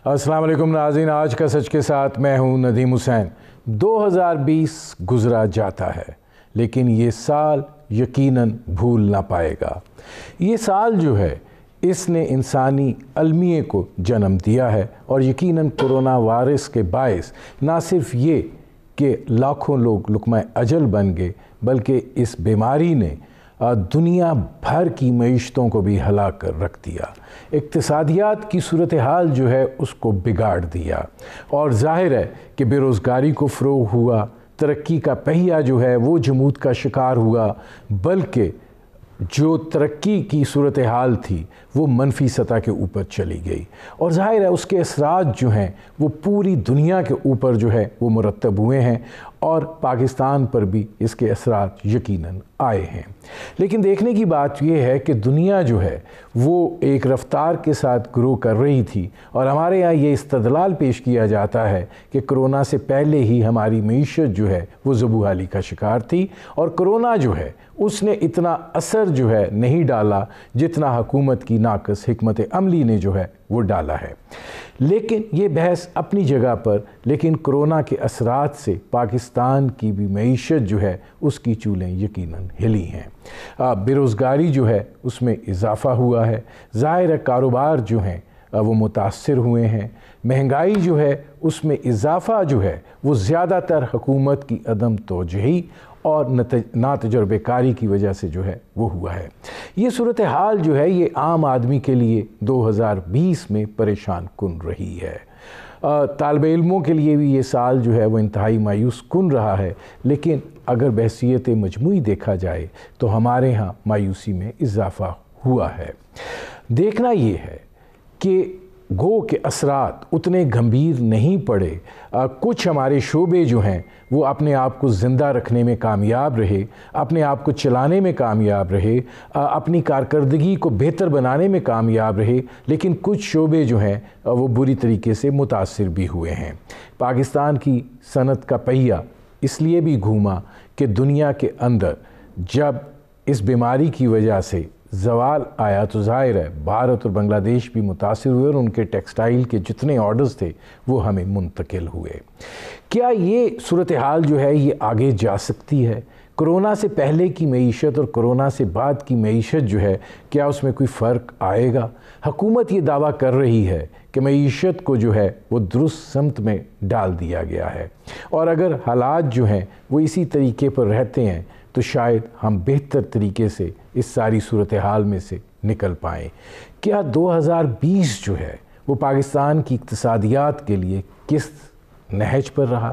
السلام علیکم ناظرین، آج کا سچ کے ساتھ میں ہوں ندیم حسین۔ 2020 گزرا جاتا ہے لیکن یہ سال یقیناً بھول نہ پائے گا۔ یہ سال جو ہے اس نے انسانی المیے کو جنم دیا ہے اور یقیناً کرونا وائرس کے باعث نہ صرف یہ کہ لاکھوں لوگ لقمہ اجل بن گئے بلکہ اس بیماری نے دنیا بھر کی معیشتوں کو بھی ہلا کر رکھ دیا، اقتصادیات کی صورتحال جو ہے اس کو بگاڑ دیا، اور ظاہر ہے کہ بے روزگاری کو فروغ ہوا، ترقی کا پہیہ جو ہے وہ جمود کا شکار ہوا، بلکہ جو ترقی کی صورتحال تھی وہ منفی سطح کے اوپر چلی گئی، اور ظاہر ہے اس کے اثرات جو ہیں وہ پوری دنیا کے اوپر جو ہے وہ مرتب ہوئے ہیں، اور پاکستان پر بھی اس کے اثرات یقیناً آئے ہیں۔ لیکن دیکھنے کی بات یہ ہے کہ دنیا جو ہے وہ ایک رفتار کے ساتھ گرو کر رہی تھی، اور ہمارے یہاں یہ استدلال پیش کیا جاتا ہے کہ کرونا سے پہلے ہی ہماری معیشت جو ہے وہ زبوحالی کا شکار تھی، اور کرونا جو ہے اس نے اتنا اثر جو ہے نہیں ڈالا جتنا حکومت کی ناقص حکمت عملی نے جو ہے وہ ڈالا ہے۔ لیکن یہ بحث اپنی جگہ پر، لیکن کرونا کے اثرات سے پاکستان کی بھی معیشت جو ہے اس کی چولیں یقیناً ہلی ہیں۔ بے روزگاری جو ہے اس میں اضافہ ہوا ہے، ظاہر ہے کاروبار جو ہیں وہ متاثر ہوئے ہیں، مہنگائی جو ہے اس میں اضافہ جو ہے وہ زیادہ تر حکومت کی عدم توجہی اور ناتجربہ کاری کی وجہ سے جو ہے وہ ہوا ہے۔ یہ صورتحال جو ہے یہ عام آدمی کے لیے 2020 میں پریشان کن رہی ہے۔ طالب علموں کے لیے بھی یہ سال جو ہے وہ انتہائی مایوس کن رہا ہے، لیکن اگر بحثیت مجموعی دیکھا جائے تو ہمارے ہاں مایوسی میں اضافہ ہوا ہے۔ دیکھنا یہ ہے کہ گو کے اثرات اتنے گھمبیر نہیں پڑے، کچھ ہمارے شعبے جو ہیں وہ اپنے آپ کو زندہ رکھنے میں کامیاب رہے، اپنے آپ کو چلانے میں کامیاب رہے، اپنی کارکردگی کو بہتر بنانے میں کامیاب رہے، لیکن کچھ شعبے جو ہیں وہ بری طریقے سے متاثر بھی ہوئے ہیں۔ پاکستان کی صنعت کا پہیہ اس لیے بھی گھوما کہ دنیا کے اندر جب اس بیماری کی وجہ سے زوال آیا تو ظاہر ہے بھارت اور بنگلہ دیش بھی متاثر ہوئے، اور ان کے ٹیکسٹائل کے جتنے آرڈرز تھے وہ ہمیں منتقل ہوئے۔ کیا یہ صورتحال جو ہے یہ آگے جا سکتی ہے؟ کرونا سے پہلے کی معیشت اور کرونا سے بعد کی معیشت جو ہے کیا اس میں کوئی فرق آئے گا؟ حکومت یہ دعویٰ کر رہی ہے کہ معیشت کو جو ہے وہ درست سمت میں ڈال دیا گیا ہے، اور اگر حالات جو ہیں وہ اسی طریقے پر رہتے ہیں تو شاید ہم بہتر طریقے سے اس ساری صورتحال میں سے نکل پائیں۔ کیا 2020 جو ہے وہ پاکستان کی اقتصادیات کے لیے کس نہج پر رہا؟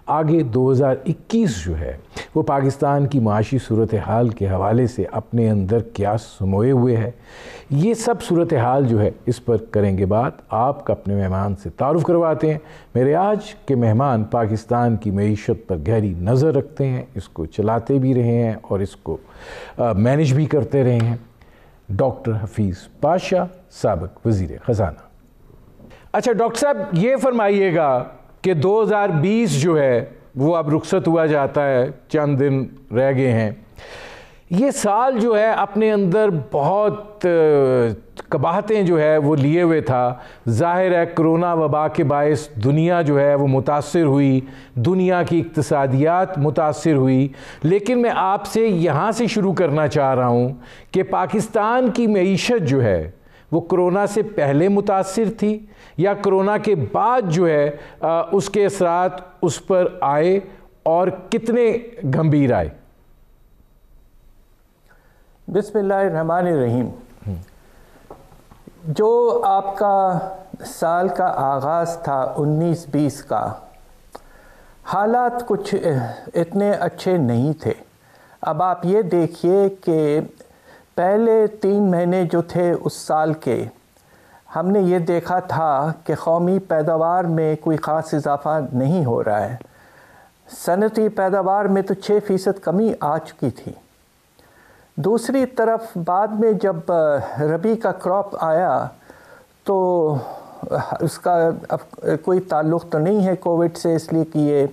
آگے 2021 جو ہے وہ پاکستان کی معاشی صورتحال کے حوالے سے اپنے اندر کیا سموئے ہوئے ہے؟ یہ سب صورتحال جو ہے اس پر کریں گے بات۔ آپ کا اپنے مہمان سے تعارف کرواتے ہیں۔ میرے آج کے مہمان پاکستان کی معیشت پر گہری نظر رکھتے ہیں، اس کو چلاتے بھی رہے ہیں اور اس کو مینج بھی کرتے رہے ہیں، ڈاکٹر حفیظ پاشا، سابق وزیر خزانہ۔ اچھا ڈاکٹر صاحب یہ فرمائیے گا کہ 2020 جو ہے وہ اب رخصت ہوا جاتا ہے، چند دن رہ گئے ہیں۔ یہ سال جو ہے اپنے اندر بہت قباحتیں جو ہے وہ لیے ہوئے تھا۔ ظاہر ہے کرونا وبا کے باعث دنیا جو ہے وہ متاثر ہوئی، دنیا کی اقتصادیات متاثر ہوئی، لیکن میں آپ سے یہاں سے شروع کرنا چاہ رہا ہوں کہ پاکستان کی معیشت جو ہے وہ کرونا سے پہلے متاثر تھی یا کرونا کے بعد جو ہے اس کے اثرات اس پر آئے اور کتنے گھمبیر آئے؟ بسم اللہ الرحمن الرحیم۔ جو آپ کا سال کا آغاز تھا 19-20 کا، حالات کچھ اتنے اچھے نہیں تھے۔ اب آپ یہ دیکھیے کہ پہلے 3 مہینے جو تھے اس سال کے، ہم نے یہ دیکھا تھا کہ قومی پیداوار میں کوئی خاص اضافہ نہیں ہو رہا ہے۔ صنعتی پیداوار میں تو 6% کمی آ چکی تھی۔ دوسری طرف بعد میں جب ربی کا کراپ آیا تو اس کا اب کوئی تعلق تو نہیں ہے کووڈ سے، اس لیے کہ یہ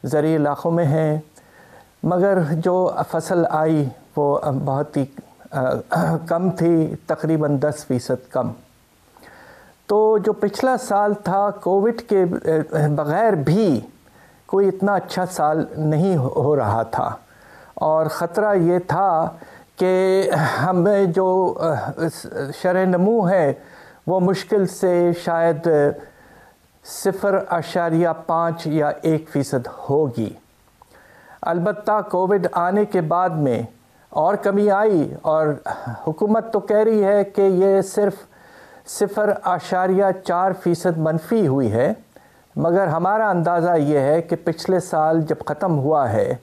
زرعی علاقوں میں ہیں، مگر جو فصل آئی وہ بہت ہی کم تھی، تقریباً 10% کم۔ تو جو پچھلا سال تھا کووڈ کے بغیر بھی کوئی اتنا اچھا سال نہیں ہو رہا تھا، اور خطرہ یہ تھا کہ ہمیں جو شرح نمو ہے وہ مشکل سے شاید 0.5 یا 1% ہوگی۔ البتہ کووڈ آنے کے بعد میں اور کمی آئی، اور حکومت تو کہہ رہی ہے کہ یہ صرف 0.4% منفی ہوئی ہے، مگر ہمارا اندازہ یہ ہے کہ پچھلے سال جب ختم ہوا ہے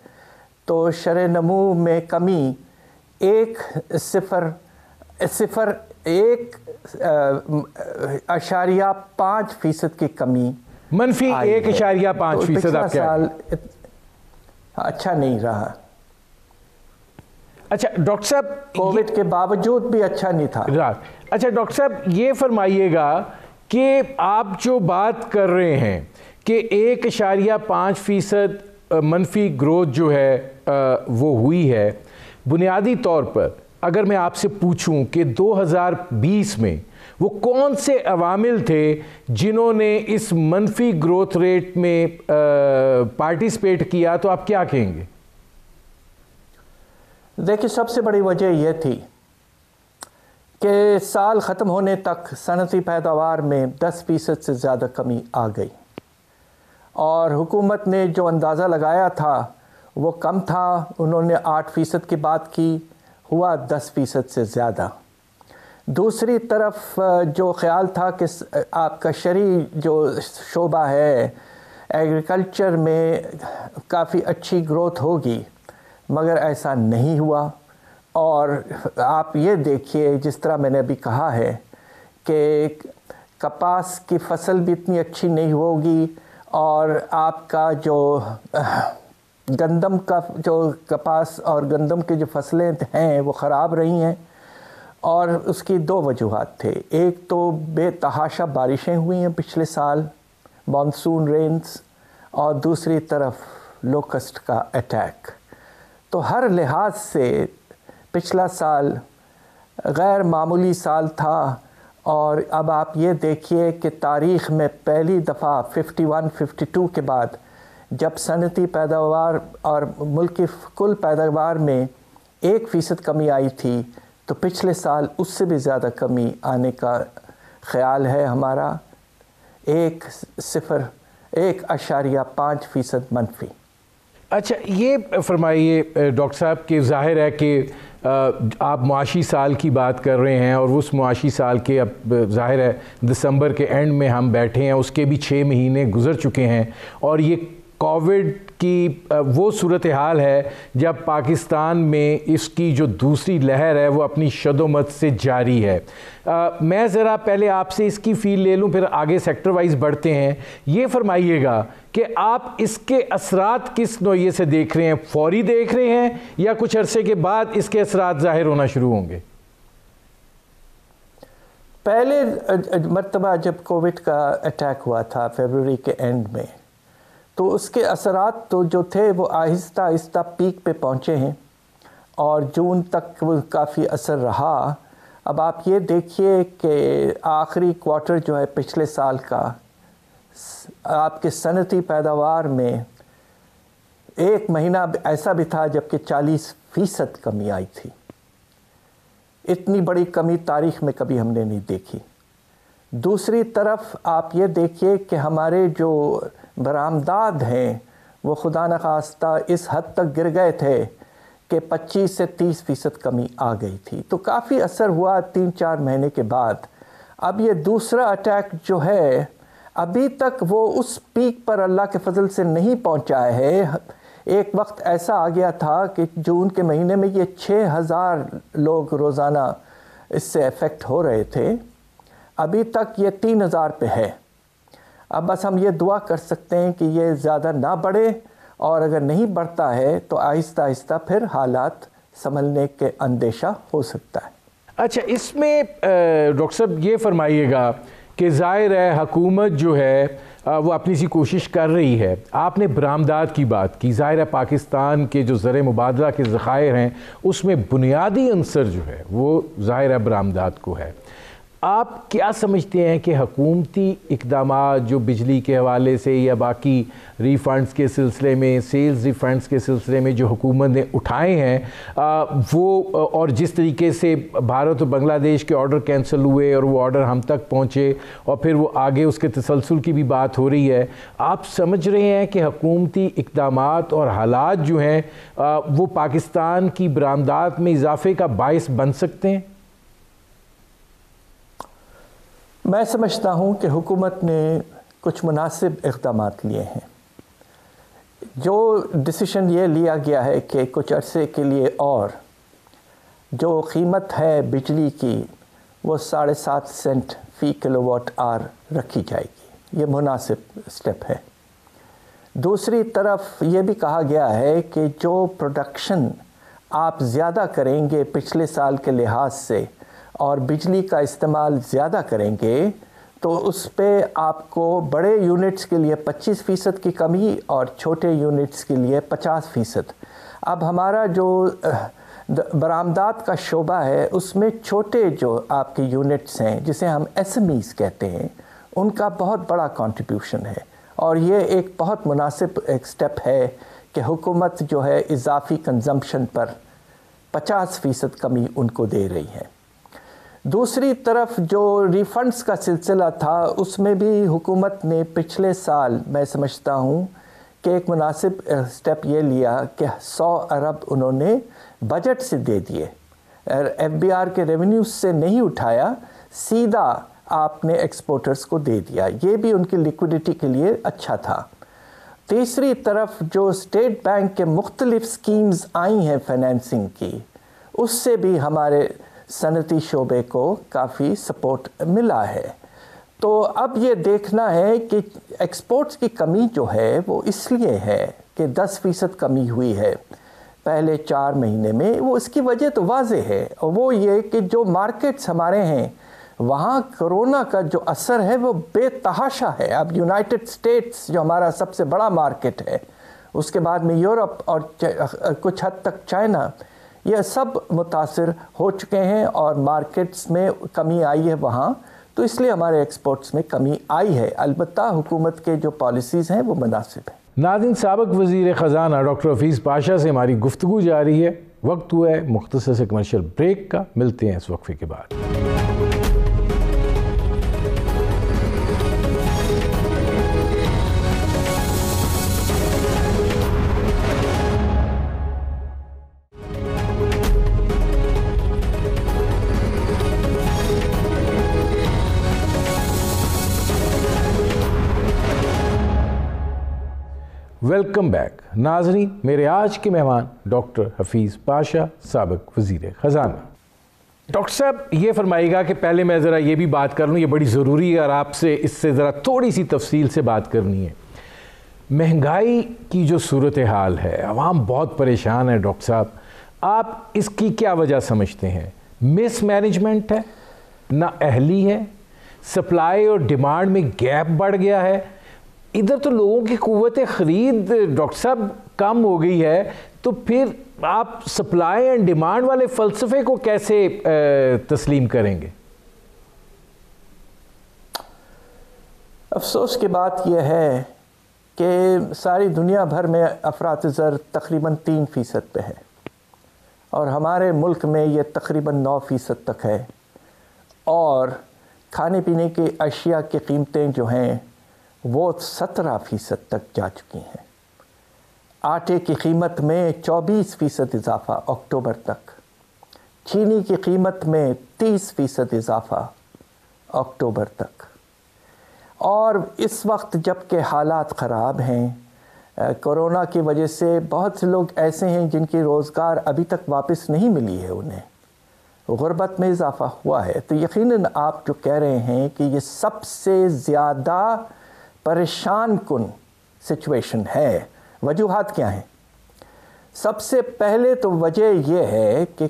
تو شرح نمو میں کمی 1.5% کی کمی، منفی 1.5%۔ آپ کیا سال اچھا نہیں رہا۔ اچھا ڈاکٹر صاحب، کووڈ کے باوجود بھی اچھا نہیں تھا۔ اچھا ڈاکٹر صاحب، یہ فرمائیے گا کہ آپ جو بات کر رہے ہیں کہ 1.5% منفی گروتھ جو ہے وہ ہوئی ہے، بنیادی طور پر اگر میں آپ سے پوچھوں کہ 2020 میں وہ کون سے عوامل تھے جنہوں نے اس منفی گروتھ ریٹ میں پارٹیسپیٹ کیا، تو آپ کیا کہیں گے؟ دیکھیں، سب سے بڑی وجہ یہ تھی کہ سال ختم ہونے تک صنعتی پیداوار میں 10% سے زیادہ کمی آ گئی، اور حکومت نے جو اندازہ لگایا تھا وہ کم تھا، انہوں نے 8% کی بات کی، ہوا 10% سے زیادہ۔ دوسری طرف جو خیال تھا کہ آپ کا شہری جو شعبہ ہے ایگریکلچر میں کافی اچھی گروتھ ہوگی، مگر ایسا نہیں ہوا۔ اور آپ یہ دیکھیے، جس طرح میں نے ابھی کہا ہے کہ کپاس کی فصل بھی اتنی اچھی نہیں ہوگی، اور آپ کا جو گندم کا جو کپاس اور گندم کی جو فصلیں ہیں وہ خراب رہی ہیں، اور اس کی 2 وجوہات تھے۔ ایک تو بے تحاشا بارشیں ہوئی ہیں پچھلے سال، مانسون رینز، اور دوسری طرف لوکسٹ کا اٹیک۔ تو ہر لحاظ سے پچھلا سال غیر معمولی سال تھا، اور اب آپ یہ دیکھیے کہ تاریخ میں پہلی دفعہ 51-52 کے بعد جب صنعتی پیداوار اور ملک کی کل پیداوار میں 1% کمی آئی تھی، تو پچھلے سال اس سے بھی زیادہ کمی آنے کا خیال ہے ہمارا، 1.5% منفی۔ اچھا یہ فرمائیے ڈاکٹر صاحب کہ ظاہر ہے کہ آپ معاشی سال کی بات کر رہے ہیں، اور اس معاشی سال کے اب ظاہر ہے دسمبر کے اینڈ میں ہم بیٹھے ہیں، اس کے بھی 6 مہینے گزر چکے ہیں، اور یہ کووڈ کی وہ صورتحال ہے جب پاکستان میں اس کی جو دوسری لہر ہے وہ اپنی شد و مد سے جاری ہے۔ میں ذرا پہلے آپ سے اس کی فیل لے لوں، پھر آگے سیکٹر وائز بڑھتے ہیں۔ یہ فرمائیے گا کہ آپ اس کے اثرات کس نوعیے سے دیکھ رہے ہیں؟ فوری دیکھ رہے ہیں یا کچھ عرصے کے بعد اس کے اثرات ظاہر ہونا شروع ہوں گے؟ پہلے مرتبہ جب کووڈ کا اٹیک ہوا تھا فیبروری کے اینڈ میں، تو اس کے اثرات تو جو تھے وہ آہستہ آہستہ پیک پہ پہنچے ہیں، اور جون تک وہ کافی اثر رہا۔ اب آپ یہ دیکھیے کہ آخری کوارٹر جو ہے پچھلے سال کا، آپ کے صنعتی پیداوار میں 1 مہینہ ایسا بھی تھا جب کہ 40% کمی آئی تھی۔ اتنی بڑی کمی تاریخ میں کبھی ہم نے نہیں دیکھی۔ دوسری طرف آپ یہ دیکھیے کہ ہمارے جو برآمدات ہیں وہ خدا نخواستہ اس حد تک گر گئے تھے کہ 25 سے 30% کمی آ گئی تھی۔ تو کافی اثر ہوا 3-4 مہینے کے بعد۔ اب یہ دوسرا اٹیک جو ہے ابھی تک وہ اس پیک پر اللہ کے فضل سے نہیں پہنچا ہے۔ ایک وقت ایسا آ گیا تھا کہ جون کے مہینے میں یہ 6000 لوگ روزانہ اس سے افیکٹ ہو رہے تھے، ابھی تک یہ 3000 پہ ہے۔ اب بس ہم یہ دعا کر سکتے ہیں کہ یہ زیادہ نہ بڑھے، اور اگر نہیں بڑھتا ہے تو آہستہ آہستہ پھر حالات سنبھلنے کے اندیشہ ہو سکتا ہے۔ اچھا اس میں ڈاکٹر صاحب یہ فرمائیے گا کہ ظاہر ہے حکومت جو ہے وہ اپنی سی کوشش کر رہی ہے۔ آپ نے برآمدات کی بات کی، ظاہر ہے پاکستان کے جو زر مبادلہ کے ذخائر ہیں اس میں بنیادی عنصر جو ہے وہ ظاہر ہے برآمدات کو ہے۔ آپ کیا سمجھتے ہیں کہ حکومتی اقدامات جو بجلی کے حوالے سے یا باقی ریفنڈز کے سلسلے میں، سیلز ریفنڈز کے سلسلے میں جو حکومت نے اٹھائے ہیں وہ، اور جس طریقے سے بھارت اور بنگلہ دیش کے آرڈر کینسل ہوئے اور وہ آرڈر ہم تک پہنچے اور پھر وہ آگے اس کے تسلسل کی بھی بات ہو رہی ہے، آپ سمجھ رہے ہیں کہ حکومتی اقدامات اور حالات جو ہیں وہ پاکستان کی برآمدات میں اضافے کا باعث بن سکتے ہیں؟ میں سمجھتا ہوں کہ حکومت نے کچھ مناسب اقدامات لیے ہیں. جو ڈیسیشن یہ لیا گیا ہے کہ کچھ عرصے کے لیے اور جو قیمت ہے بجلی کی وہ 7.5 سینٹ فی کلو واٹ آور رکھی جائے گی، یہ مناسب اسٹیپ ہے. دوسری طرف یہ بھی کہا گیا ہے کہ جو پروڈکشن آپ زیادہ کریں گے پچھلے سال کے لحاظ سے اور بجلی کا استعمال زیادہ کریں گے تو اس پہ آپ کو بڑے یونٹس کے لیے 25% کی کمی اور چھوٹے یونٹس کے لیے 50%. اب ہمارا جو برآمدات کا شعبہ ہے اس میں چھوٹے جو آپ کے یونٹس ہیں جسے ہم ایس ایم ایز کہتے ہیں ان کا بہت بڑا کنٹریبیوشن ہے، اور یہ ایک بہت مناسب ایک سٹیپ ہے کہ حکومت جو ہے اضافی کنزمپشن پر 50% کمی ان کو دے رہی ہے. دوسری طرف جو ریفنڈز کا سلسلہ تھا اس میں بھی حکومت نے پچھلے سال میں سمجھتا ہوں کہ ایک مناسب سٹیپ یہ لیا کہ 100 ارب انہوں نے بجٹ سے دے دیے، ایف بی آر کے ریونیوز سے نہیں اٹھایا، سیدھا آپ نے ایکسپورٹرز کو دے دیا. یہ بھی ان کی لیکوڈیٹی کے لیے اچھا تھا. تیسری طرف جو اسٹیٹ بینک کے مختلف سکیمز آئی ہیں فائنینسنگ کی، اس سے بھی ہمارے صنعتی شعبے کو کافی سپورٹ ملا ہے. تو اب یہ دیکھنا ہے کہ ایکسپورٹس کی کمی جو ہے وہ اس لیے ہے کہ 10% کمی ہوئی ہے پہلے 4 مہینے میں. وہ اس کی وجہ تو واضح ہے، اور وہ یہ کہ جو مارکیٹس ہمارے ہیں وہاں کرونا کا جو اثر ہے وہ بے تحاشا ہے. اب یونائٹڈ اسٹیٹس جو ہمارا سب سے بڑا مارکیٹ ہے، اس کے بعد میں یورپ اور کچھ حد تک چائنا، یہ سب متاثر ہو چکے ہیں اور مارکیٹس میں کمی آئی ہے وہاں، تو اس لیے ہمارے ایکسپورٹس میں کمی آئی ہے. البتہ حکومت کے جو پالیسیز ہیں وہ مناسب ہیں. ناظرین، سابق وزیر خزانہ ڈاکٹر حفیظ پاشا سے ہماری گفتگو جاری ہے. وقت ہوا ہے مختصر سے کمرشل بریک کا، ملتے ہیں اس وقفے کے بعد. Welcome back. ناظرین، میرے آج کے مہمان ڈاکٹر حفیظ پاشا، سابق وزیر خزانہ. ڈاکٹر صاحب یہ فرمائیے گا کہ پہلے میں ذرا یہ بھی بات کر لوں، یہ بڑی ضروری ہے اور آپ سے اس سے ذرا تھوڑی سی تفصیل سے بات کرنی ہے. مہنگائی کی جو صورتحال ہے، عوام بہت پریشان ہے. ڈاکٹر صاحب، آپ اس کی کیا وجہ سمجھتے ہیں؟ مس مینجمنٹ ہے، نا اہلی ہے، سپلائی اور ڈیمانڈ میں گیپ بڑھ گیا ہے؟ ادھر تو لوگوں کی قوت خرید ڈاکٹر صاحب کم ہو گئی ہے، تو پھر آپ سپلائی اینڈ ڈیمانڈ والے فلسفے کو کیسے تسلیم کریں گے؟ افسوس کی بات یہ ہے کہ ساری دنیا بھر میں افراط زر تقریباً 3% پہ ہے، اور ہمارے ملک میں یہ تقریباً 9% تک ہے. اور کھانے پینے کی اشیاء کی قیمتیں جو ہیں وہ 17% تک جا چکی ہیں. آٹے کی قیمت میں 24% اضافہ اکتوبر تک، چینی کی قیمت میں 30% اضافہ اکتوبر تک. اور اس وقت جب کہ حالات خراب ہیں کورونا کی وجہ سے، بہت سے لوگ ایسے ہیں جن کی روزگار ابھی تک واپس نہیں ملی ہے، انہیں غربت میں اضافہ ہوا ہے. تو یقیناً آپ جو کہہ رہے ہیں کہ یہ سب سے زیادہ پریشان کن سچویشن ہے. وجوہات کیا ہیں؟ سب سے پہلے تو وجہ یہ ہے کہ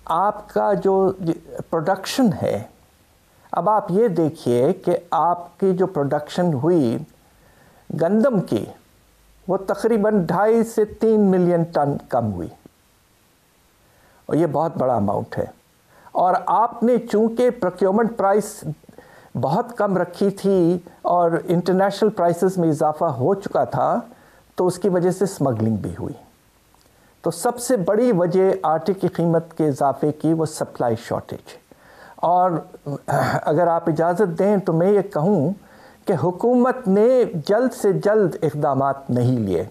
آپ کا جو پروڈکشن ہے، اب آپ یہ دیکھیے کہ آپ کی جو پروڈکشن ہوئی گندم کی وہ تقریباً 2.5 سے 3 ملین ٹن کم ہوئی، اور یہ بہت بڑا اماؤنٹ ہے. اور آپ نے چونکہ پروکیورمنٹ پرائس بہت کم رکھی تھی اور انٹرنیشنل پرائسز میں اضافہ ہو چکا تھا تو اس کی وجہ سے اسمگلنگ بھی ہوئی. تو سب سے بڑی وجہ آٹے کی قیمت کے اضافے کی وہ سپلائی شارٹیج. اور اگر آپ اجازت دیں تو میں یہ کہوں کہ حکومت نے جلد سے جلد اقدامات نہیں لیے.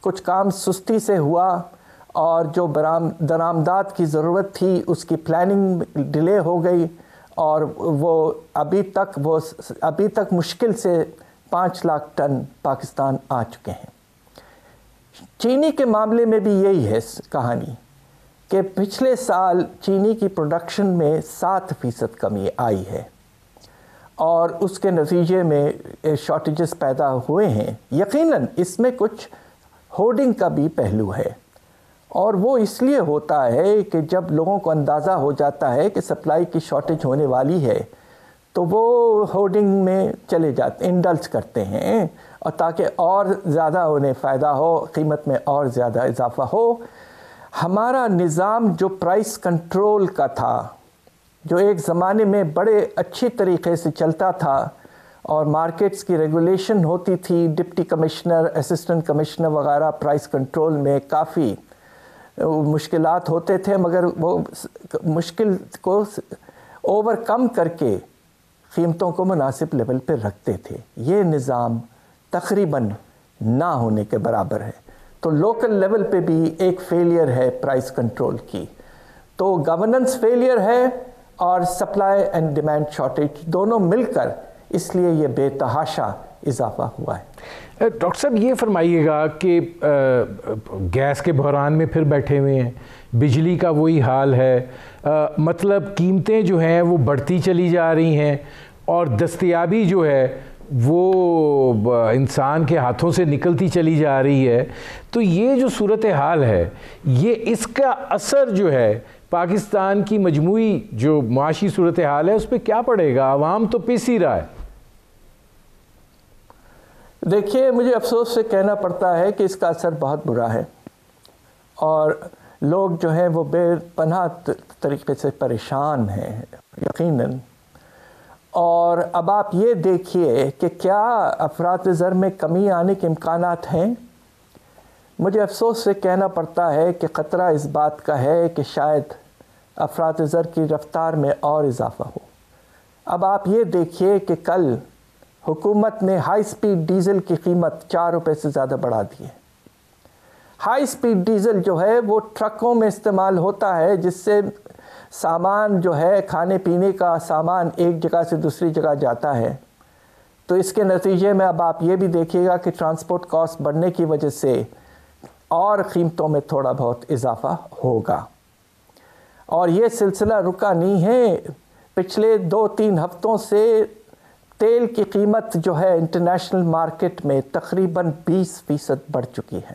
کچھ کام سستی سے ہوا اور جو درآمدات کی ضرورت تھی اس کی پلاننگ ڈیلے ہو گئی اور وہ ابھی تک مشکل سے 5 لاکھ ٹن پاکستان آ چکے ہیں. چینی کے معاملے میں بھی یہی ہے کہانی کہ پچھلے سال چینی کی پروڈکشن میں 7% کمی آئی ہے اور اس کے نتیجے میں شارٹیجز پیدا ہوئے ہیں. یقیناً اس میں کچھ ہورڈنگ کا بھی پہلو ہے اور وہ اس لیے ہوتا ہے کہ جب لوگوں کو اندازہ ہو جاتا ہے کہ سپلائی کی شارٹیج ہونے والی ہے تو وہ ہورڈنگ میں چلے جاتے انڈلج کرتے ہیں اور تاکہ اور زیادہ انہیں فائدہ ہو، قیمت میں اور زیادہ اضافہ ہو. ہمارا نظام جو پرائس کنٹرول کا تھا، جو ایک زمانے میں بڑے اچھی طریقے سے چلتا تھا اور مارکیٹس کی ریگولیشن ہوتی تھی، ڈپٹی کمشنر، اسسٹنٹ کمشنر وغیرہ پرائس کنٹرول میں کافی مشکلات ہوتے تھے، مگر وہ مشکل کو اوور کم کر کے قیمتوں کو مناسب لیول پہ رکھتے تھے. یہ نظام تقریباً نہ ہونے کے برابر ہے. تو لوکل لیول پہ بھی ایک فیلئر ہے پرائس کنٹرول کی. تو گورننس فیلئر ہے اور سپلائی اینڈ ڈیمانڈ شارٹیج دونوں مل کر اس لیے یہ بے تحاشا اضافہ ہوا ہے. ڈاکٹر صاحب یہ فرمائیے گا کہ گیس کے بحران میں پھر بیٹھے ہوئے ہیں، بجلی کا وہی حال ہے، مطلب قیمتیں جو ہیں وہ بڑھتی چلی جا رہی ہیں اور دستیابی جو ہے وہ انسان کے ہاتھوں سے نکلتی چلی جا رہی ہے. تو یہ جو صورتحال ہے، یہ اس کا اثر جو ہے پاکستان کی مجموعی جو معاشی صورتحال ہے اس پہ کیا پڑے گا؟ عوام تو پس ہی رہا ہے. دیکھیے، مجھے افسوس سے کہنا پڑتا ہے کہ اس کا اثر بہت برا ہے اور لوگ جو ہیں وہ بے پناہ طریقے سے پریشان ہیں یقیناً. اور اب آپ یہ دیکھیے کہ کیا افراط زر میں کمی آنے کے امکانات ہیں. مجھے افسوس سے کہنا پڑتا ہے کہ خطرہ اس بات کا ہے کہ شاید افراط زر کی رفتار میں اور اضافہ ہو. اب آپ یہ دیکھیے کہ کل حکومت نے ہائی سپیڈ ڈیزل کی قیمت 4 روپے سے زیادہ بڑھا دی ہے. ہائی سپیڈ ڈیزل جو ہے وہ ٹرکوں میں استعمال ہوتا ہے جس سے سامان جو ہے کھانے پینے کا سامان ایک جگہ سے دوسری جگہ جاتا ہے. تو اس کے نتیجے میں اب آپ یہ بھی دیکھیے گا کہ ٹرانسپورٹ کاسٹ بڑھنے کی وجہ سے اور قیمتوں میں تھوڑا بہت اضافہ ہوگا. اور یہ سلسلہ رکا نہیں ہے. پچھلے 2-3 ہفتوں سے تیل کی قیمت جو ہے انٹرنیشنل مارکیٹ میں تقریباً 20% بڑھ چکی ہے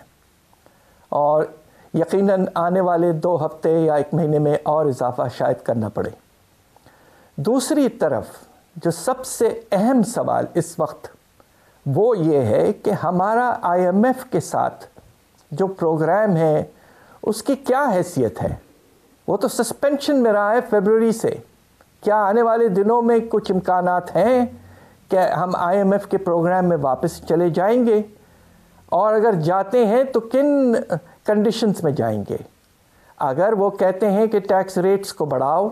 اور یقیناً آنے والے 2 ہفتے یا 1 مہینے میں اور اضافہ شاید کرنا پڑے. دوسری طرف جو سب سے اہم سوال اس وقت وہ یہ ہے کہ ہمارا IMF کے ساتھ جو پروگرام ہے اس کی کیا حیثیت ہے. وہ تو سسپینشن میں رہا ہے فیبروری سے. کیا آنے والے دنوں میں کچھ امکانات ہیں کہ ہم IMF کے پروگرام میں واپس چلے جائیں گے؟ اور اگر جاتے ہیں تو کن کنڈیشنز میں جائیں گے؟ اگر وہ کہتے ہیں کہ ٹیکس ریٹس کو بڑھاؤ،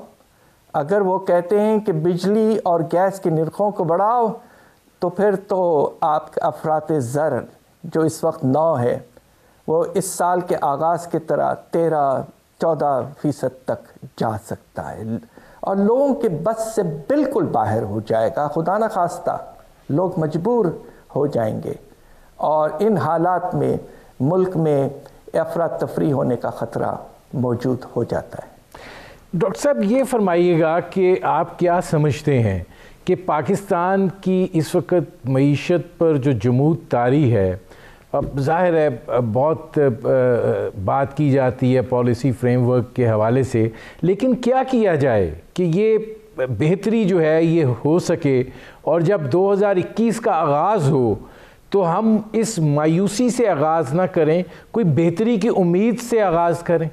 اگر وہ کہتے ہیں کہ بجلی اور گیس کی نرخوں کو بڑھاؤ، تو پھر تو آپ کا افراط زر جو اس وقت 9 ہے وہ اس سال کے آغاز کی طرح 13-14% تک جا سکتا ہے اور لوگوں کے بس سے بالکل باہر ہو جائے گا. خدا نخواستہ لوگ مجبور ہو جائیں گے اور ان حالات میں ملک میں افراتفری ہونے کا خطرہ موجود ہو جاتا ہے. ڈاکٹر صاحب یہ فرمائیے گا کہ آپ کیا سمجھتے ہیں کہ پاکستان کی اس وقت معیشت پر جو جمود طاری ہے، اب ظاہر ہے بہت بات کی جاتی ہے پالیسی فریم ورک کے حوالے سے، لیکن کیا کیا جائے کہ یہ بہتری جو ہے یہ ہو سکے اور جب 2021 کا آغاز ہو تو ہم اس مایوسی سے آغاز نہ کریں، کوئی بہتری کی امید سے آغاز کریں؟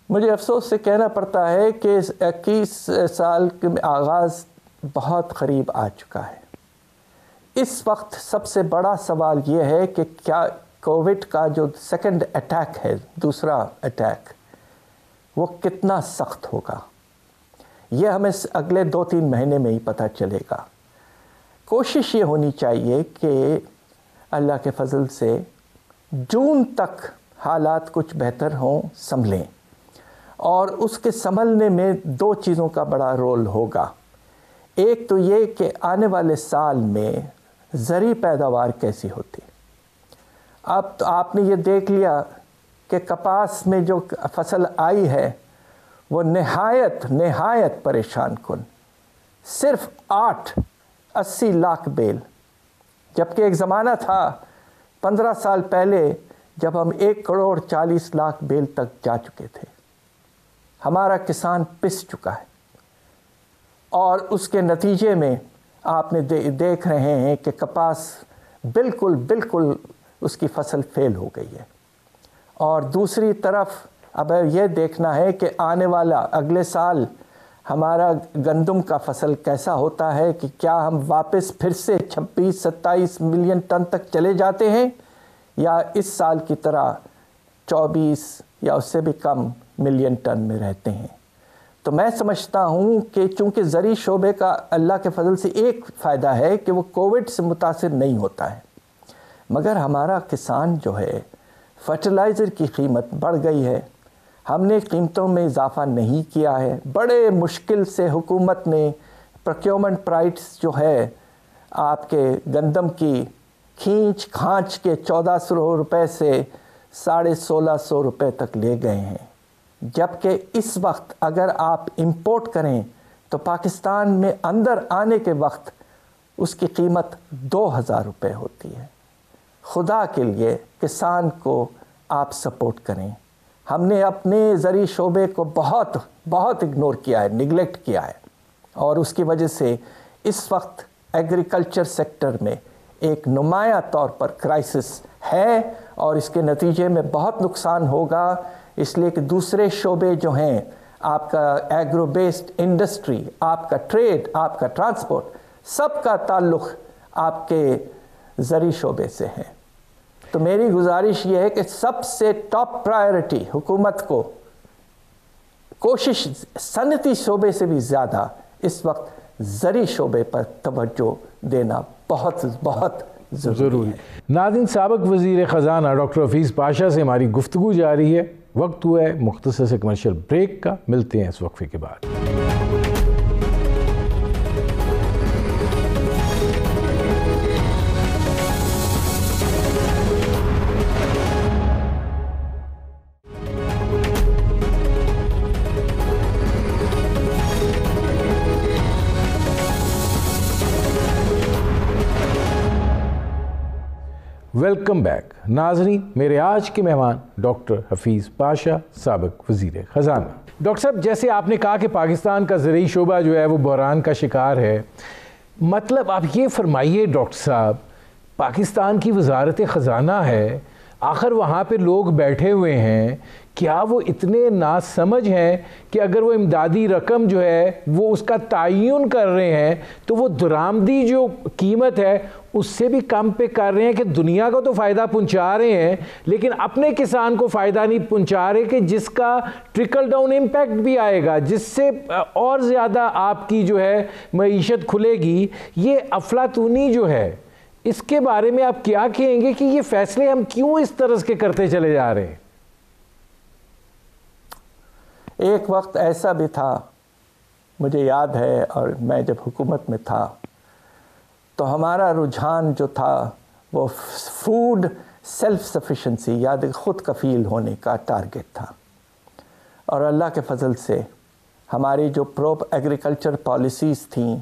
مجھے افسوس سے کہنا پڑتا ہے کہ 21 سال کے آغاز بہت قریب آ چکا ہے۔ اس وقت سب سے بڑا سوال یہ ہے کہ کیا کووڈ کا جو سیکنڈ اٹیک ہے، دوسرا اٹیک، وہ کتنا سخت ہوگا؟ یہ ہمیں اگلے 2-3 مہینے میں ہی پتہ چلے گا۔ کوشش یہ ہونی چاہیے کہ اللہ کے فضل سے جون تک حالات کچھ بہتر ہوں، سنبھلیں، اور اس کے سنبھلنے میں 2 چیزوں کا بڑا رول ہوگا۔ ایک تو یہ کہ آنے والے سال میں زرعی پیداوار کیسی ہوتی۔ اب تو آپ نے یہ دیکھ لیا کہ کپاس میں جو فصل آئی ہے وہ نہایت پریشان کن، صرف 80 لاکھ بیل، جبکہ ایک زمانہ تھا 15 سال پہلے جب ہم 1,40,00,000 بیل تک جا چکے تھے۔ ہمارا کسان پس چکا ہے، اور اس کے نتیجے میں آپ نے دیکھ رہے ہیں کہ کپاس بالکل اس کی فصل فیل ہو گئی ہے۔ اور دوسری طرف اب یہ دیکھنا ہے کہ آنے والا اگلے سال ہمارا گندم کا فصل کیسا ہوتا ہے، کہ کیا ہم واپس پھر سے 26-27 ملین ٹن تک چلے جاتے ہیں، یا اس سال کی طرح 24 یا اس سے بھی کم ملین ٹن میں رہتے ہیں۔ تو میں سمجھتا ہوں کہ چونکہ زرعی شعبے کا اللہ کے فضل سے ایک فائدہ ہے کہ وہ کووڈ سے متاثر نہیں ہوتا ہے، مگر ہمارا کسان جو ہے، فرٹیلائزر کی قیمت بڑھ گئی ہے، ہم نے قیمتوں میں اضافہ نہیں کیا ہے، بڑے مشکل سے حکومت نے پروکیورمنٹ پرائس جو ہے آپ کے گندم کی کھینچ کھانچ کے 1400 روپے سے 1650 روپے تک لے گئے ہیں، جبکہ اس وقت اگر آپ امپورٹ کریں تو پاکستان میں اندر آنے کے وقت اس کی قیمت 2000 روپے ہوتی ہے۔ خدا کے لیے کسان کو آپ سپورٹ کریں۔ ہم نے اپنے زرعی شعبے کو بہت اگنور کیا ہے، نگلیکٹ کیا ہے، اور اس کی وجہ سے اس وقت ایگریکلچر سیکٹر میں ایک نمایاں طور پر کرائسس ہے، اور اس کے نتیجے میں بہت نقصان ہوگا، اس لیے کہ دوسرے شعبے جو ہیں، آپ کا ایگرو بیسڈ انڈسٹری، آپ کا ٹریڈ، آپ کا ٹرانسپورٹ، سب کا تعلق آپ کے زرعی شعبے سے ہے۔ تو میری گزارش یہ ہے کہ سب سے ٹاپ پرائیورٹی حکومت کو کوشش صنعتی شعبے سے بھی زیادہ اس وقت زرعی شعبے پر توجہ دینا بہت ضروری ہے۔ ناظرین، سابق وزیر خزانہ ڈاکٹر حفیظ پاشا سے ہماری گفتگو جاری ہے۔ وقت ہوا ہے مختصر سے کمرشل بریک کا، ملتے ہیں اس وقفے کے بعد۔ ویلکم بیک ناظرین، میرے آج کے مہمان ڈاکٹر حفیظ پاشا، سابق وزیر خزانہ۔ ڈاکٹر صاحب، جیسے آپ نے کہا کہ پاکستان کا زرعی شعبہ جو ہے وہ بحران کا شکار ہے، مطلب آپ یہ فرمائیے ڈاکٹر صاحب، پاکستان کی وزارت خزانہ ہے، آخر وہاں پہ لوگ بیٹھے ہوئے ہیں، کیا وہ اتنے ناسمجھ ہیں کہ اگر وہ امدادی رقم جو ہے وہ اس کا تعین کر رہے ہیں تو وہ درآمدی جو قیمت ہے اس سے بھی کم پہ کر رہے ہیں، کہ دنیا کو تو فائدہ پہنچا رہے ہیں لیکن اپنے کسان کو فائدہ نہیں پہنچا رہے، کہ جس کا ٹرکل ڈاؤن امپیکٹ بھی آئے گا، جس سے اور زیادہ آپ کی جو ہے معیشت کھلے گی۔ یہ افلاطونی جو ہے، اس کے بارے میں آپ کیا کہیں گے کہ یہ فیصلے ہم کیوں اس طرح کے کرتے چلے جا رہے ہیں؟ ایک وقت ایسا بھی تھا، مجھے یاد ہے، اور میں جب حکومت میں تھا تو ہمارا رجحان جو تھا وہ فوڈ سیلف سفیشنسی، یاد خود کفیل ہونے کا ٹارگٹ تھا، اور اللہ کے فضل سے ہماری جو ایگریکلچر پالیسیز تھیں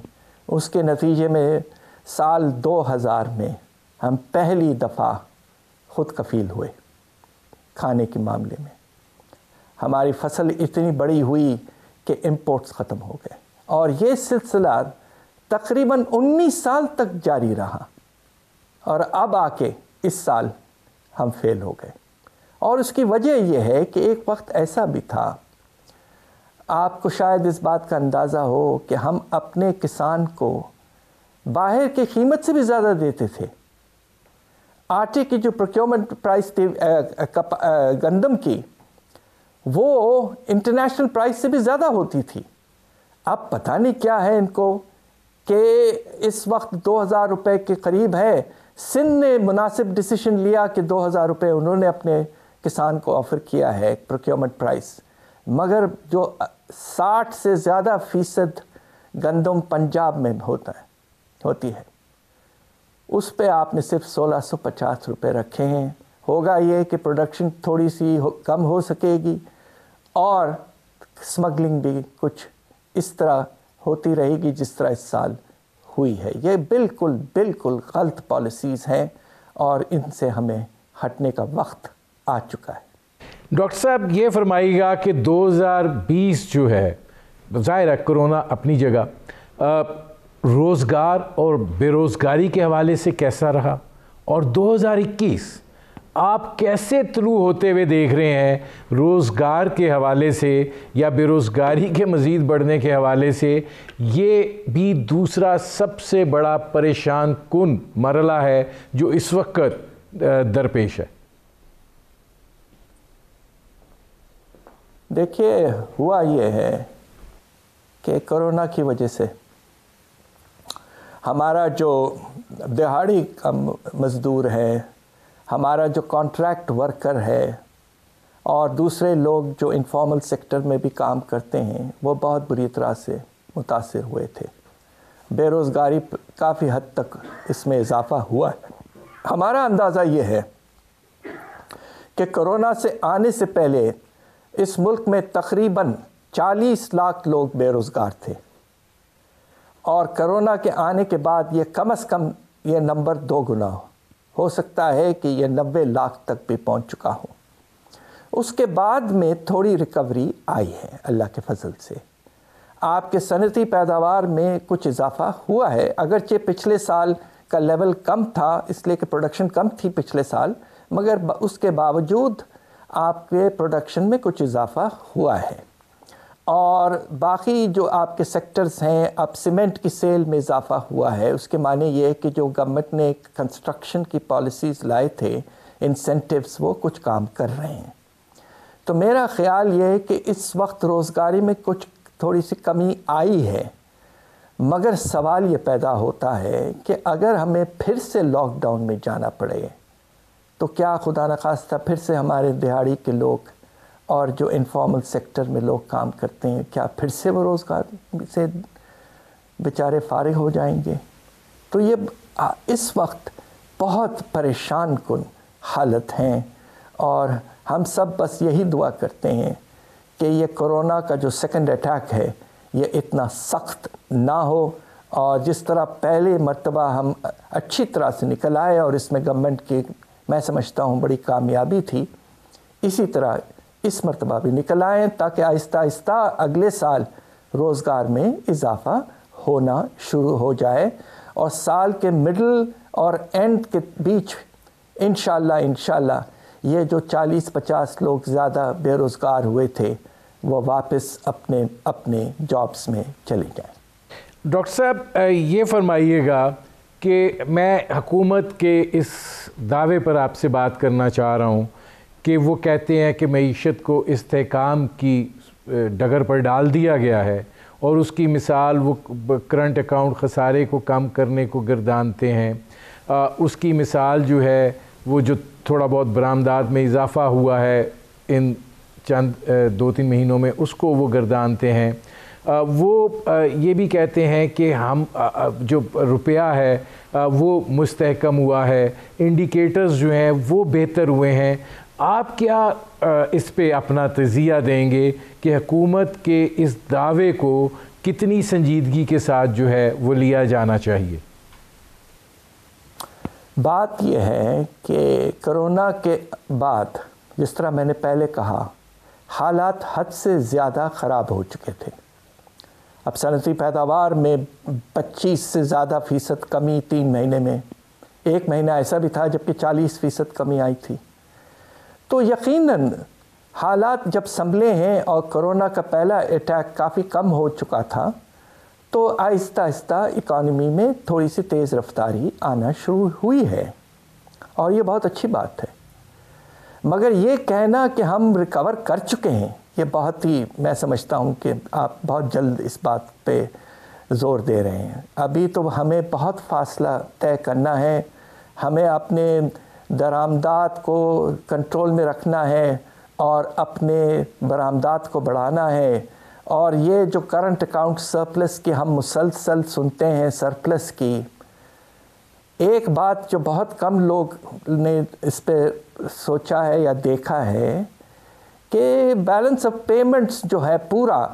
اس کے نتیجے میں سال 2000 میں ہم پہلی دفعہ خود کفیل ہوئے کھانے کے معاملے میں۔ ہماری فصل اتنی بڑی ہوئی کہ امپورٹس ختم ہو گئے، اور یہ سلسلہ تقریباً 19 سال تک جاری رہا، اور اب آ کے اس سال ہم فیل ہو گئے۔ اور اس کی وجہ یہ ہے کہ ایک وقت ایسا بھی تھا آپ کو شاید اس بات کا اندازہ ہو کہ ہم اپنے کسان کو باہر کی قیمت سے بھی زیادہ دیتے تھے. آٹے کی جو پروکیورمنٹ پرائس تھی گندم کی، وہ انٹرنیشنل پرائس سے بھی زیادہ ہوتی تھی. اب پتہ نہیں کیا ہے ان کو کہ اس وقت 2000 روپے کے قریب ہے. سندھ نے مناسب ڈیسیشن لیا کہ 2000 روپے انہوں نے اپنے کسان کو آفر کیا ہے پروکیورمنٹ پرائس، مگر جو 60 سے زیادہ فیصد گندم پنجاب میں ہوتی ہے، اس پہ آپ نے صرف 1650 روپے رکھے ہیں. ہوگا یہ کہ پروڈکشن تھوڑی سی کم ہو سکے گی اور سمگلنگ بھی کچھ اس طرح ہوتی رہے گی جس طرح اس سال ہوئی ہے. یہ بالکل غلط پالیسیز ہیں اور ان سے ہمیں ہٹنے کا وقت آ چکا ہے. ڈاکٹر صاحب یہ فرمائیے گا کہ 2020 جو ہے، ظاہر ہے کرونا اپنی جگہ، روزگار اور بے روزگاری کے حوالے سے کیسا رہا، اور 2021 آپ کیسے طلوع ہوتے ہوئے دیکھ رہے ہیں روزگار کے حوالے سے یا بے روزگاری کے مزید بڑھنے کے حوالے سے؟ یہ بھی دوسرا سب سے بڑا پریشان کن مرحلہ ہے جو اس وقت درپیش ہے. دیکھیے، ہوا یہ ہے کہ کرونا کی وجہ سے ہمارا جو دہاڑی کا مزدور ہے، ہمارا جو کانٹریکٹ ورکر ہے اور دوسرے لوگ جو انفارمل سیکٹر میں بھی کام کرتے ہیں، وہ بہت بری طرح سے متاثر ہوئے تھے. بے روزگاری کافی حد تک اس میں اضافہ ہوا ہے. ہمارا اندازہ یہ ہے کہ کرونا سے آنے سے پہلے اس ملک میں تقریباً 40 لاکھ لوگ بے روزگار تھے، اور کرونا کے آنے کے بعد یہ کم از کم یہ نمبر 2 گنا ہو سکتا ہے کہ یہ 90 لاکھ تک بھی پہنچ چکا ہو. اس کے بعد میں تھوڑی ریکوری آئی ہے اللہ کے فضل سے. آپ کے صنعتی پیداوار میں کچھ اضافہ ہوا ہے، اگرچہ پچھلے سال کا لیول کم تھا اس لیے کہ پروڈکشن کم تھی پچھلے سال، مگر اس کے باوجود آپ کے پروڈکشن میں کچھ اضافہ ہوا ہے. اور باقی جو آپ کے سیکٹرز ہیں، اب سیمنٹ کی سیل میں اضافہ ہوا ہے. اس کے معنی یہ ہے کہ جو گورنمنٹ نے کنسٹرکشن کی پالیسیز لائے تھے، انسینٹیوز، وہ کچھ کام کر رہے ہیں. تو میرا خیال یہ ہے کہ اس وقت روزگاری میں کچھ تھوڑی سی کمی آئی ہے، مگر سوال یہ پیدا ہوتا ہے کہ اگر ہمیں پھر سے لاک ڈاؤن میں جانا پڑے تو کیا خدا نخواستہ پھر سے ہمارے دہاڑی کے لوگ اور جو انفارمل سیکٹر میں لوگ کام کرتے ہیں، کیا پھر سے وہ روزگار سے بیچارے فارغ ہو جائیں گے؟ تو یہ اس وقت بہت پریشان کن حالت ہیں، اور ہم سب بس یہی دعا کرتے ہیں کہ یہ کرونا کا جو سیکنڈ اٹیک ہے یہ اتنا سخت نہ ہو، اور جس طرح پہلے مرتبہ ہم اچھی طرح سے نکل آئے اور اس میں گورنمنٹ کی میں سمجھتا ہوں بڑی کامیابی تھی، اسی طرح اس مرتبہ بھی نکل آئیں تاکہ آہستہ آہستہ اگلے سال روزگار میں اضافہ ہونا شروع ہو جائے، اور سال کے مڈل اور اینڈ کے بیچ انشاءاللہ یہ جو 40-50 لوگ زیادہ بے روزگار ہوئے تھے وہ واپس اپنے جابز میں چلے جائیں. ڈاکٹر صاحب یہ فرمائیے گا کہ میں حکومت کے اس دعوے پر آپ سے بات کرنا چاہ رہا ہوں کہ وہ کہتے ہیں کہ معیشت کو استحکام کی ڈگر پر ڈال دیا گیا ہے، اور اس کی مثال وہ کرنٹ اکاؤنٹ خسارے کو کم کرنے کو گردانتے ہیں. اس کی مثال جو ہے وہ جو تھوڑا بہت برآمدات میں اضافہ ہوا ہے ان چند 2-3 مہینوں میں، اس کو وہ گردانتے ہیں. وہ یہ بھی کہتے ہیں کہ ہم جو روپیہ ہے وہ مستحکم ہوا ہے، انڈیکیٹرز جو ہیں وہ بہتر ہوئے ہیں. آپ کیا اس پہ اپنا تجزیہ دیں گے کہ حکومت کے اس دعوے کو کتنی سنجیدگی کے ساتھ جو ہے وہ لیا جانا چاہیے؟ بات یہ ہے کہ کرونا کے بعد جس طرح میں نے پہلے کہا، حالات حد سے زیادہ خراب ہو چکے تھے. اب صنعتی پیداوار میں 25 سے زیادہ فیصد کمی 3 مہینے میں، 1 مہینہ ایسا بھی تھا جبکہ 40% کمی آئی تھی. تو یقیناً حالات جب سنبھلے ہیں اور کرونا کا پہلا اٹیک کافی کم ہو چکا تھا تو آہستہ آہستہ اکانومی میں تھوڑی سی تیز رفتاری آنا شروع ہوئی ہے اور یہ بہت اچھی بات ہے. مگر یہ کہنا کہ ہم ریکور کر چکے ہیں یہ بہت ہی، میں سمجھتا ہوں کہ آپ بہت جلد اس بات پہ زور دے رہے ہیں. ابھی تو ہمیں بہت فاصلہ طے کرنا ہے. ہمیں اپنے درآمدات کو کنٹرول میں رکھنا ہے اور اپنے برآمدات کو بڑھانا ہے. اور یہ جو کرنٹ اکاؤنٹ سرپلس کی ہم مسلسل سنتے ہیں، سرپلس کی، ایک بات جو بہت کم لوگ نے اس پہ سوچا ہے یا دیکھا ہے کہ بیلنس آف پیمنٹس جو ہے پورا،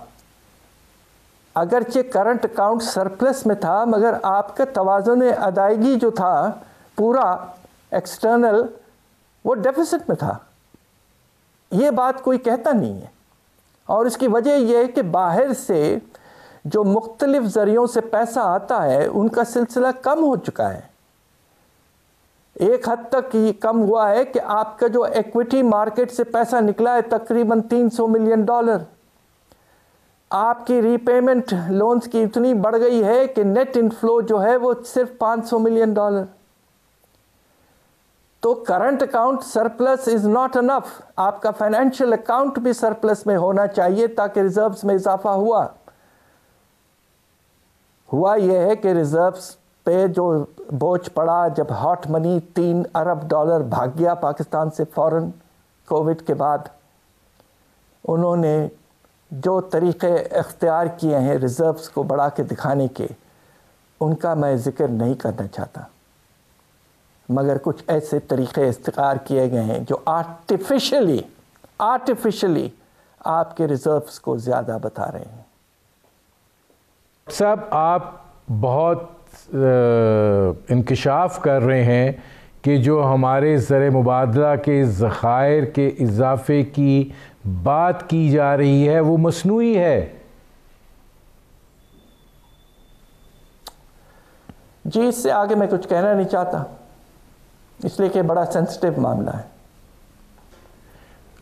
اگرچہ کرنٹ اکاؤنٹ سرپلس میں تھا مگر آپ کا توازن ادائیگی جو تھا پورا ایکسٹرنل وہ ڈیفیسٹ میں تھا. یہ بات کوئی کہتا نہیں ہے اور اس کی وجہ یہ ہے کہ باہر سے جو مختلف ذریعوں سے پیسہ آتا ہے ان کا سلسلہ کم ہو چکا ہے. ایک حد تک یہ کم ہوا ہے کہ آپ کا جو ایکویٹی مارکیٹ سے پیسہ نکلا ہے تقریباً $300 ملین، آپ کی ری پیمنٹ لونز کی اتنی بڑھ گئی ہے کہ نیٹ انفلو جو ہے وہ صرف $500 ملین. تو current account surplus is not enough. آپ کا فائنینشیل اکاؤنٹ بھی سرپلس میں ہونا چاہیے تاکہ ریزروز میں اضافہ ہوا یہ ہے کہ ریزروز پہ جو بوجھ پڑا جب ہاٹ منی $3 ارب بھاگ گیا پاکستان سے فوراً کووڈ کے بعد، انہوں نے جو طریقے اختیار کیے ہیں ریزروز کو بڑھا کے دکھانے کے، ان کا میں ذکر نہیں کرنا چاہتا، مگر کچھ ایسے طریقے اختیار کیے گئے ہیں جو آرٹیفیشلی آپ کے ریزروز کو زیادہ بتا رہے ہیں. صاحب آپ بہت انکشاف کر رہے ہیں کہ جو ہمارے زر مبادلہ کے ذخائر کے اضافے کی بات کی جا رہی ہے وہ مصنوعی ہے. جی اس سے آگے میں کچھ کہنا نہیں چاہتا، اس لیے کہ بڑا سینسٹیو معاملہ ہے.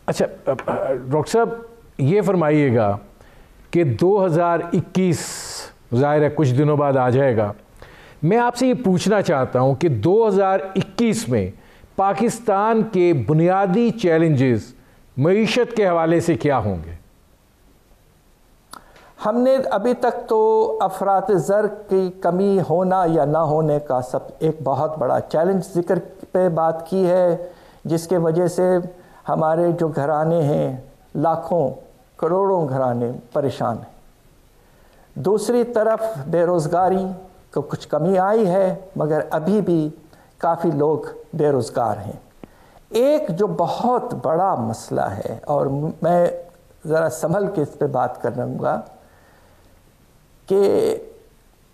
اچھا ڈاکٹر صاحب یہ فرمائیے گا کہ 2021 ظاہر ہے کچھ دنوں بعد آ جائے گا، میں آپ سے یہ پوچھنا چاہتا ہوں کہ 2021 میں پاکستان کے بنیادی چیلنجز معیشت کے حوالے سے کیا ہوں گے؟ ہم نے ابھی تک تو افراط زر کی کمی ہونا یا نہ ہونے کا ایک بہت بڑا چیلنج ذکر پہ بات کی ہے، جس کے وجہ سے ہمارے جو گھرانے ہیں، لاکھوں کروڑوں گھرانے پریشان ہیں. دوسری طرف بے روزگاری کو کچھ کمی آئی ہے مگر ابھی بھی کافی لوگ بے روزگار ہیں. ایک جو بہت بڑا مسئلہ ہے اور میں ذرا سنبھل کے اس پہ بات کروں گا کہ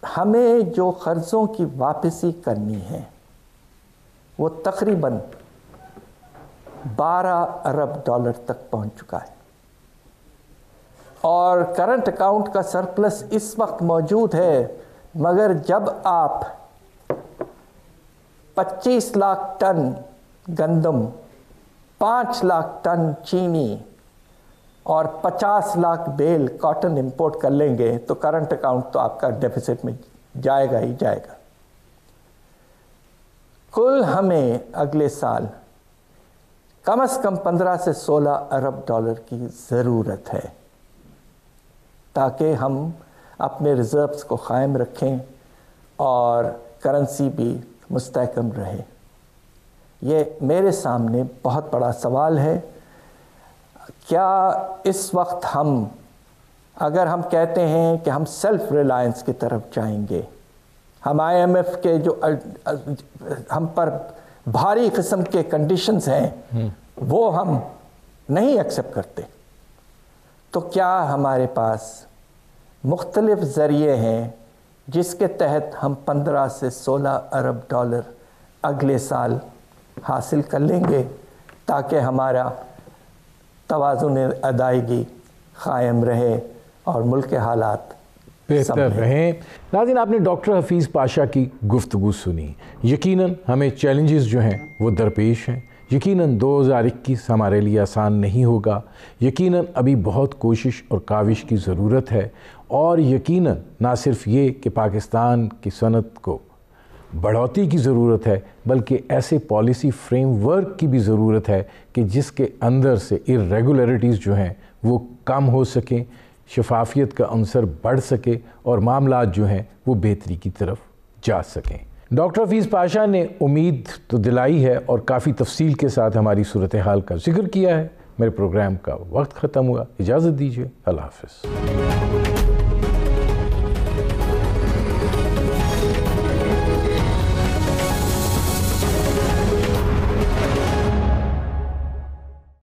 ہمیں جو قرضوں کی واپسی کرنی ہے وہ تقریباً $12 ارب تک پہنچ چکا ہے اور کرنٹ اکاؤنٹ کا سرپلس اس وقت موجود ہے، مگر جب آپ 25 لاکھ ٹن گندم، 5 لاکھ ٹن چینی اور 50 لاکھ بیل کاٹن امپورٹ کر لیں گے تو کرنٹ اکاؤنٹ تو آپ کا ڈیفیسٹ میں جائے گا ہی جائے گا. کل ہمیں اگلے سال کم از کم 15 سے 16 ارب ڈالر کی ضرورت ہے تاکہ ہم اپنے ریزروز کو قائم رکھیں اور کرنسی بھی مستحکم رہے. یہ میرے سامنے بہت بڑا سوال ہے. کیا اس وقت اگر ہم کہتے ہیں کہ ہم سیلف ریلائنس کی طرف جائیں گے، ہم IMF کے جو ہم پر بھاری قسم کے کنڈیشنز ہیں وہ ہم نہیں ایکسیپٹ کرتے، تو کیا ہمارے پاس مختلف ذریعے ہیں جس کے تحت ہم 15 سے 16 ارب ڈالر اگلے سال حاصل کر لیں گے تاکہ ہمارا توازن ادائیگی قائم رہے اور ملک کے حالات بہتر رہیں. ناظرین آپ نے ڈاکٹر حفیظ پاشا کی گفتگو سنی. یقیناً ہمیں چیلنجز جو ہیں وہ درپیش ہیں، یقیناً 2021 ہمارے لیے آسان نہیں ہوگا، یقیناً ابھی بہت کوشش اور کاوش کی ضرورت ہے، اور یقیناً نہ صرف یہ کہ پاکستان کی صنعت کو بڑھوتی کی ضرورت ہے، بلکہ ایسے پالیسی فریم ورک کی بھی ضرورت ہے کہ جس کے اندر سے irregularities جو ہیں وہ کم ہو سکیں، شفافیت کا عنصر بڑھ سکے اور معاملات جو ہیں وہ بہتری کی طرف جا سکیں۔ ڈاکٹر حفیظ پاشا نے امید تو دلائی ہے اور کافی تفصیل کے ساتھ ہماری صورتحال کا ذکر کیا ہے۔ میرے پروگرام کا وقت ختم ہوا، اجازت دیجیے، اللہ حافظ۔